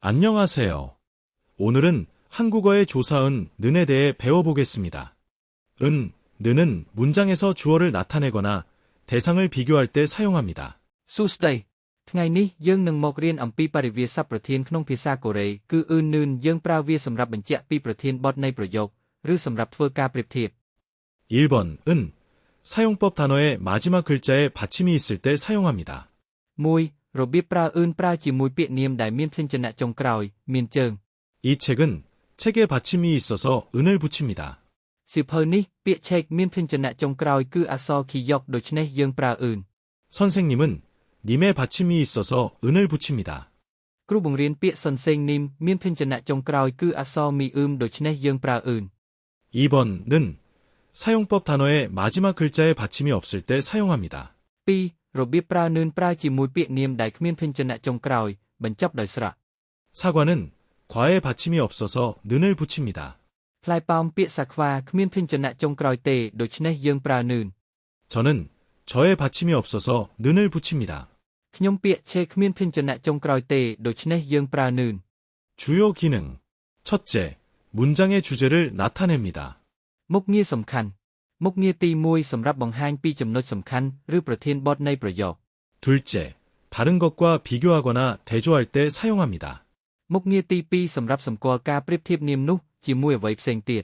안녕하세요. 오늘은 한국어의 조사은 는에 대해 배워보겠습니다. 는은 문장에서 주어를 나타내거나 대상을 비교할 때 사용합니다. Tuesday ថ្ងៃនេះយើងនឹងមករៀនអំពីបរិវាសសព្ទប្រធានក្នុងភាសាកូរ៉េគឺនឿនយើងប្រើវាសម្រាប់បញ្ជាក់ពីប្រធានបទនៃប្រយោគឬសម្រាប់ធ្វើការប្រៀបធៀប 1번 사용법 단어의 마지막 글자에 받침이 있을 때 사용합니다. 1. របៀបប្រើប្រើជាមួយពាក្យនាមដែលមានភ្លេងចនៈចុងក្រោយមានជើង 이 책은 책에 받침이 있어서 은을 붙입니다. សៀវភៅនេះពាក្យឆែកមានភ្លេងចនៈចុងក្រោយគឺអក្សរគីយ៉ុកដូច្នេះយើងប្រើ 선생님은 님의 받침이 있어서 은을 붙입니다. គ្រូបង្រៀនពាក្យសនសេងនីមមានភ្លេងចនៈចុងក្រោយគឺអក្សរមីដូច្នេះយើងប្រើ 2번은 사용법 단어의 마지막 글자에 받침이 없을 때 사용합니다. 2. របៀបប្រើនឿនប្រើជាមួយពាក្យនាមដែលគ្មានភ្លេងចនៈចុងក្រោយបញ្ចប់ដោយស្រៈ 사과는 과에 받침이 없어서 는을 붙입니다. ផ្លែប៉ោមពាក្យសាខ្វាគ្មានភ្លេងចនៈចុងក្រោយទេដូច្នេះយើងប្រើនឿន 저는 저의 받침이 없어서 는을 붙입니다. ខ្ញុំពាក្យឆេគ្មានភ្លេងចនៈចុងក្រោយទេដូច្នេះយើងប្រើនឿន 주요 기능 첫째, 문장의 주제를 나타냅니다. មុខងារសំខាន់មុខងារទី1សម្រាប់បង្ហាញពីចំណុចសំខាន់ឬប្រធានបទនៃប្រយោគ 둘째, 다른 것과 비교하거나 대조할 때 사용합니다. មុខងារទី2សម្រាប់សម្គាល់ការប្រៀបធៀបនាមនោះជាមួយអ្វីផ្សេងទៀត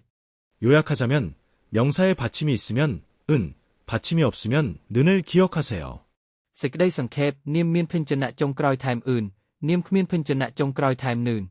요약하자면 명사에 받침이 있으면 받침이 없으면 는을 기억하세요. សេចក្តីសង្ខេបនាមមានភ្លេងចនៈចុងក្រោយថែមនាមគ្មានភ្លេងចនៈចុងក្រោយថែមនឿន